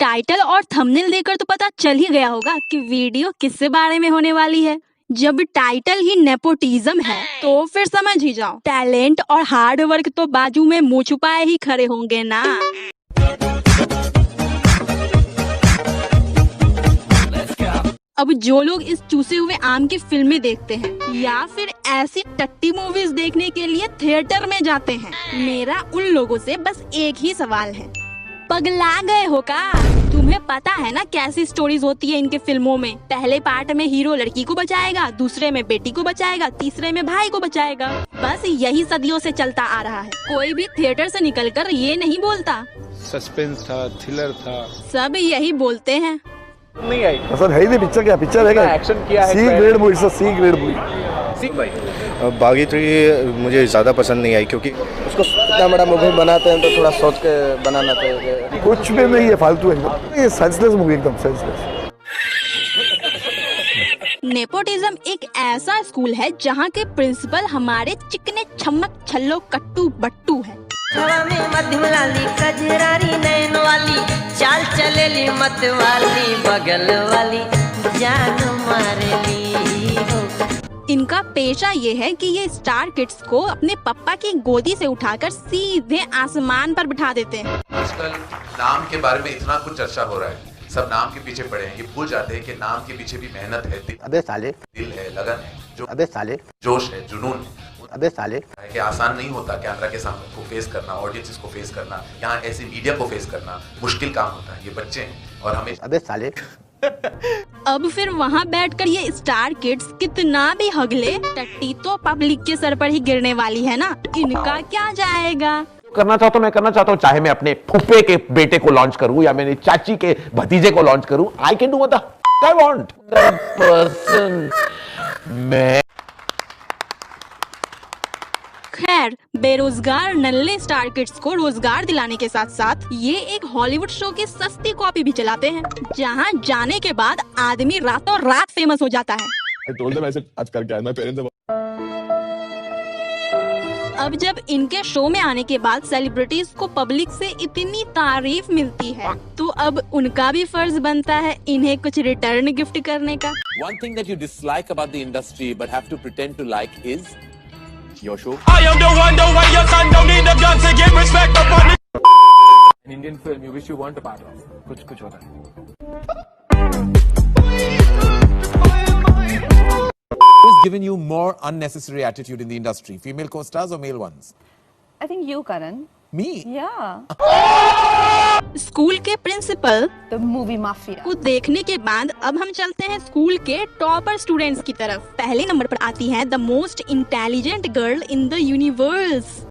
Title और thumbnail देखकर तो पता चल ही गया होगा कि वीडियो किससे बारे में होने वाली है। जब टाइटल ही नेपोटिज्म है तो फिर समझ ही जाओ टैलेंट और हार्ड वर्क तो बाजू में मुंह छुपाए ही खड़े होंगे ना। अब जो लोग इस चूसे हुए आम की फिल्में देखते हैं या फिर ऐसी टट्टी मूवीज देखने के लिए थिएटर में जाते हैं, मेरा उन लोगों से बस एक ही सवाल है, पगला गए हो का? तुम्हें पता है ना कैसी स्टोरीज होती है इनके फिल्मों में। पहले पार्ट में हीरो लड़की को बचाएगा, दूसरे में बेटी को बचाएगा, तीसरे में भाई को बचाएगा। बस यही सदियों से चलता आ रहा है। कोई भी थिएटर से निकलकर ये नहीं बोलता। सस्पेंस था, थ्रिलर था, सब यही बोलते हैं। नहीं आई सर है ही नहीं, पिक्चर क्या पिक्चर है, क्या एक्शन किया है, C grade movie sir, C grade movie. Baaghi 3 मुझे ज़्यादा पसंद नहीं आई क्योंकि उसको इतना बड़ा मूवी बनाते हैं तो थोड़ा सोच के बनाना चाहिए। कुछ भी नहीं है, फालतू एकदम, ये सेंसलेस मूवी, एकदम सेंसलेस। नेपोटिज्म एक ऐसा स्कूल है जहाँ के प्रिंसिपल हमारे चिकने छमक छल्लो कट्टू बट्टू है। हवा में मध्यम लाली कजरारी नैन वाली चाल चलेली मत वाली बगल वाली जान मारेली हो। इनका पेशा ये है कि ये स्टार किड्स को अपने पप्पा की गोदी से उठाकर सीधे आसमान पर बिठा देते हैं। आजकल नाम के बारे में इतना कुछ चर्चा हो रहा है, सब नाम के पीछे पड़े हैं, ये भूल जाते हैं कि नाम के पीछे भी मेहनत है, अबे साले, दिल है, लगन है, जो अबे साले, जोश है, जुनून है। अबे साले, कि आसान नहीं होता कैमरा के सामने को फेस करना, ऑडियंसेस को फेस करना, यहाँ ऐसे मीडिया को फेस करना मुश्किल काम होता है। ये बच्चे हैं और हमें अबे साले। अब फिर वहाँ बैठकर ये स्टार किड्स कितना भी हगले, टट्टी तो पब्लिक के सर पर ही गिरने वाली है ना, इनका क्या जाएगा। करना चाहता हूं, मैं करना चाहता हूं, चाहे मैं अपने फूफे के बेटे को लॉन्च करूं या मेरी चाची के भतीजे को लॉन्च करूं, I can do what I want. मैं खैर, बेरोजगार नल्ले स्टार किड्स को रोजगार दिलाने के साथ साथ ये एक हॉलीवुड शो की सस्ती कॉपी भी चलाते हैं, जहां जाने के बाद आदमी रातों रात फेमस हो जाता है। अब जब इनके शो में आने के बाद सेलिब्रिटीज को पब्लिक से इतनी तारीफ मिलती है तो अब उनका भी फर्ज बनता है इन्हें कुछ रिटर्न गिफ्ट करने का। One thing that you dislike about the industry but have to pretend to like is your show. I am the one why your son don't need a gun to give respect upon it. An Indian film you wish you weren't a part of. कुछ होता है. Who's given you more unnecessary attitude in the industry? Female co-stars or male ones? I think you, Karan. Me? Yeah. School के principal The movie Mafia को देखने के बाद अब हम चलते हैं स्कूल के टॉपर स्टूडेंट्स की तरफ। पहले नंबर पर आती है the most intelligent girl in the universe.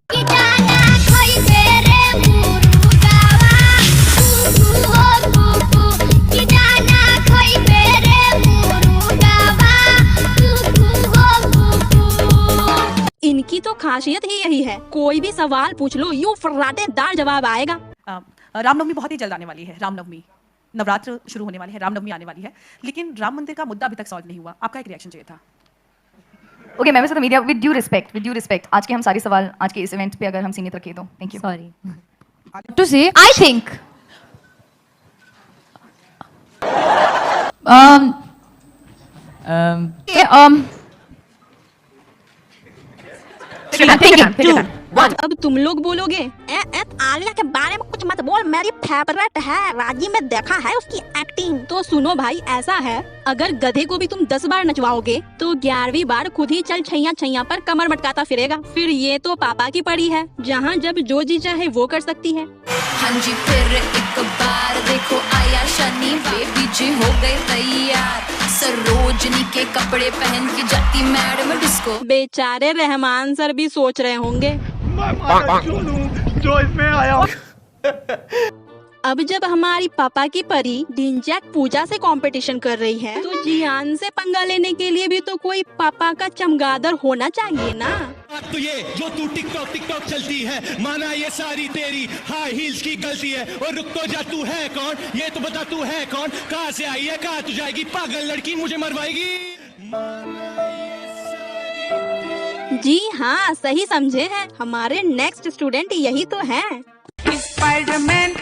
इनकी तो खासियत ही यही है, कोई भी सवाल पूछ लो यूं फर्राटेदार जवाब आएगा। रामनवमी बहुत ही जल्द आने वाली है। रामनवमी, नवरात्र शुरू होने वाले हैं, रामनवमी आने वाली है, लेकिन राम मंदिर का मुद्दा अभी तक सॉल्व नहीं हुआ। आपका एक रिएक्शन चाहिए था। Okay, members of the media, with due respect, आज के हम सारे सवाल आज के इस इवेंट पे अगर हम सीमित रखें तो थैंक यू। सॉरी टू से आई थिंक अब तुम लोग बोलोगे आलिया के बारे में कुछ मत बोल, मेरी फेवरेट है, राजी में देखा है उसकी एक्टिंग। तो सुनो भाई, ऐसा है अगर गधे को भी तुम 10 बार नचवाओगे तो 11वीं बार खुद ही चल छैया छैया पर कमर मटकाता फिरेगा। फिर ये तो पापा की पड़ी है, जहाँ जब जो जी चाहे वो कर सकती है। हाँ जी, फिर एक बार देखो आया शनि, बेबी जी हो गए तैयार, सरोजनी के कपड़े पहन के जाती मैडम डिस्को। बेचारे रहमान सर भी सोच रहे होंगे जो इसमें आया। अब जब हमारी पापा की परी डिंजैक पूजा से कंपटीशन कर रही है तो जियान से पंगा लेने के लिए भी तो कोई पापा का चमगादड़ होना चाहिए ना। तो ये जो तू टिकटॉक चलती है, माना ये सारी तेरी हाई हील्स की गलती है। और रुक तो जा, तू है कौन, ये तो बता तू है कौन, कहाँ से आई है, कहाँ तू जाएगी, पागल लड़की मुझे मरवाएगी। जी हाँ, सही समझे हैं, हमारे नेक्स्ट स्टूडेंट यही तो हैं। स्पाइडरमैन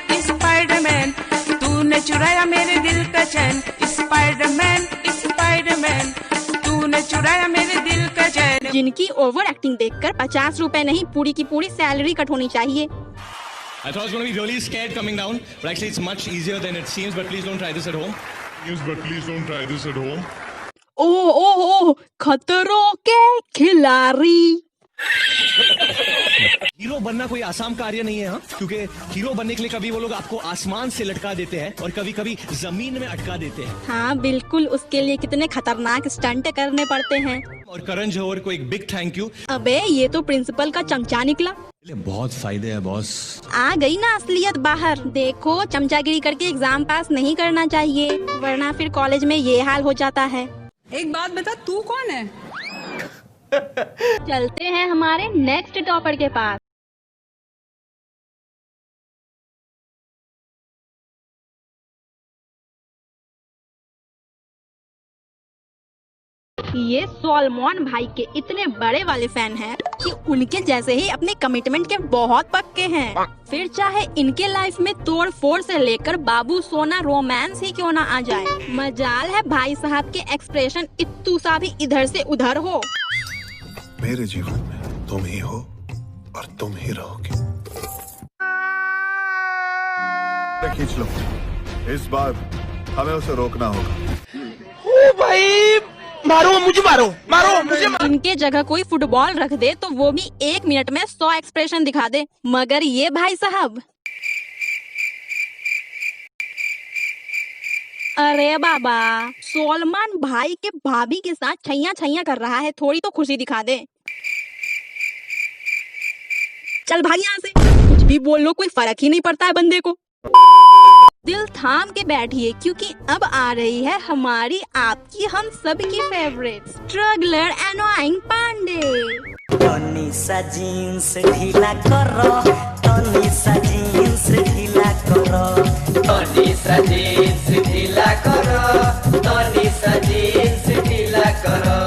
तूने तूने चुराया मेरे दिल का चैन, स्पाइडरमैन स्पाइडरमैन, तूने चुराया मेरे दिल का चैन। जिनकी ओवर एक्टिंग देखकर 50 रुपए नहीं पूरी की पूरी सैलरी कट होनी चाहिए। I thought it was going to be really scared coming down, but actually it's much easier than it seems. But please don't try this at home. Yes, but please don't try this at home. ओ खतरों के खिलाड़ी। Hero बनना कोई आसान कार्य नहीं है, हाँ? क्योंकि हीरो बनने के लिए कभी वो लोग आपको आसमान से लटका देते हैं और कभी कभी जमीन में अटका देते हैं। हाँ बिल्कुल, उसके लिए कितने खतरनाक स्टंट करने पड़ते हैं। और करण जौहर को एक बिग थैंक यू। अबे ये तो प्रिंसिपल का चमचा निकला। बहुत फायदे है बॉस। आ गई ना असलियत बाहर। देखो, चमचागिरी करके एग्जाम पास नहीं करना चाहिए, वरना फिर कॉलेज में ये हाल हो जाता है। एक बात बता, तू कौन है? चलते हैं हमारे नेक्स्ट टॉपर के पास। ये सॉलमॉन भाई के इतने बड़े वाले फैन हैं कि उनके जैसे ही अपने कमिटमेंट के बहुत पक्के हैं। फिर चाहे इनके लाइफ में तोड़ फोड़ से लेकर बाबू सोना रोमांस ही क्यों ना आ जाए, मजाल है भाई साहब के एक्सप्रेशन इत्तू सा भी इधर से उधर हो। मेरे जीवन में तुम ही हो और तुम ही रहोगे। खींच लो, इस बार हमें उसे रोकना होगा। ओ भाई, मारो मुझे, मारो मुझे। इनके जगह कोई फुटबॉल रख दे तो वो भी 1 मिनट में 100 एक्सप्रेशन दिखा दे, मगर ये भाई साहब, अरे बाबा, सलमान भाई के भाभी के साथ छैया कर रहा है, थोड़ी तो खुशी दिखा दे। चल भाग यहाँ से, कुछ भी बोल लो कोई फर्क ही नहीं पड़ता है बंदे को। दिल थाम के बैठिए क्योंकि अब आ रही है हमारी, आपकी, हम सबकी favourite struggler annoying Pandey. Tony सा जीन्स ढीला करो, टोनी सा जीन्स ढीला करो, टोनी सा जीन्स ढीला करो, टोनी सा जीन्स ढीला करो।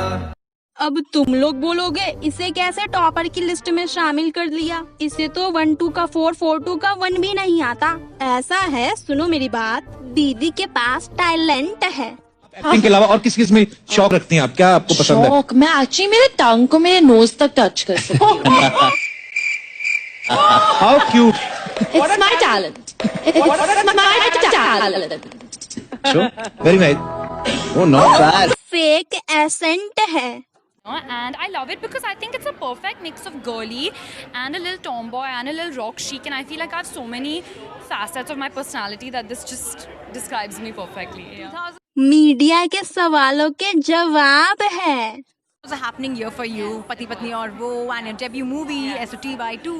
अब तुम लोग बोलोगे इसे कैसे टॉपर की लिस्ट में शामिल कर लिया, इसे तो 1 2 का 4 4 2 का 1 भी नहीं आता। ऐसा है, सुनो मेरी बात, दीदी के पास टैलेंट है। एक्टिंग के अलावा और किस में शौक रखती हैं आप, क्या आपको पसंद है? शौक, मैं एक्चुअली मेरे टंग को मेरे नोज तक टच कर सकती हूँ। How cute. It's my talent. It's my talent. Very nice. Oh not bad. Fake accent है। And I love it because I think it's a perfect mix of girly and a little tomboy and a little rock chic, and I feel like I have so many facets of my personality that this just describes me perfectly. Yeah. Media के सवालों के जवाब है। What's happening here for you, Pati Patni aur wo, and your debut movie, SOTY2,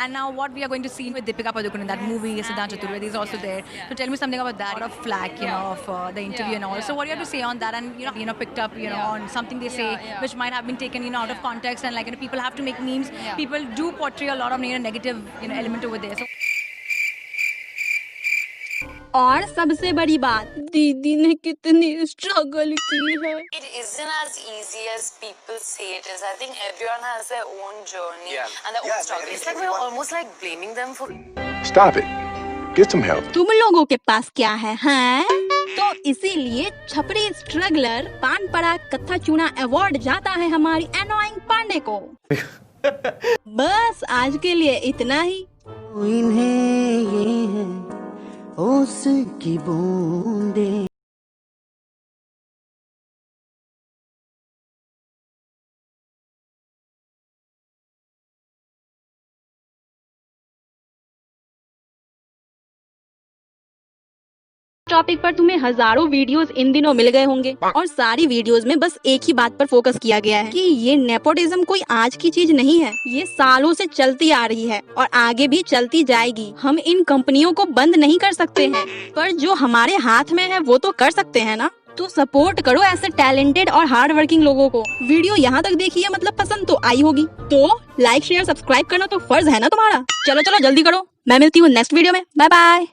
and now what we are going to see with Deepika Padukone in that movie, Siddharth Chaturvedi is also there. So tell me something about that. A lot of flack, of the interview and all. So what do you have to say on that? And you know, picked up, on something they say which might have been taken, out of context, and like people have to make memes. People do portray a lot of negative, element over there. So. और सबसे बड़ी बात, दीदी ने कितनी struggle की है। It isn't as easy as people say it is. I think everyone has their own journey and their own struggle. It's like we're almost like blaming them for. Stop it. Get some help. तुम लोगों के पास क्या है, हैं? तो इसीलिए छपरी struggler पान पड़ा कत्था चूना अवार्ड जाता है हमारी एनोइंग पांडे को। बस आज के लिए इतना ही। इन्हें ये है ओस की बूंदें। टॉपिक पर तुम्हें हजारों वीडियोस इन दिनों मिल गए होंगे और सारी वीडियोस में बस एक ही बात पर फोकस किया गया है कि ये नेपोटिज्म कोई आज की चीज नहीं है, ये सालों से चलती आ रही है और आगे भी चलती जाएगी। हम इन कंपनियों को बंद नहीं कर सकते हैं, पर जो हमारे हाथ में है वो तो कर सकते हैं ना। तो सपोर्ट करो ऐसे टैलेंटेड और हार्ड वर्किंग लोगों को। वीडियो यहाँ तक देखी है मतलब पसंद तो आई होगी, तो लाइक शेयर सब्सक्राइब करना तो फर्ज है ना तुम्हारा। चलो जल्दी करो, मैं मिलती हूँ नेक्स्ट वीडियो में। Bye bye.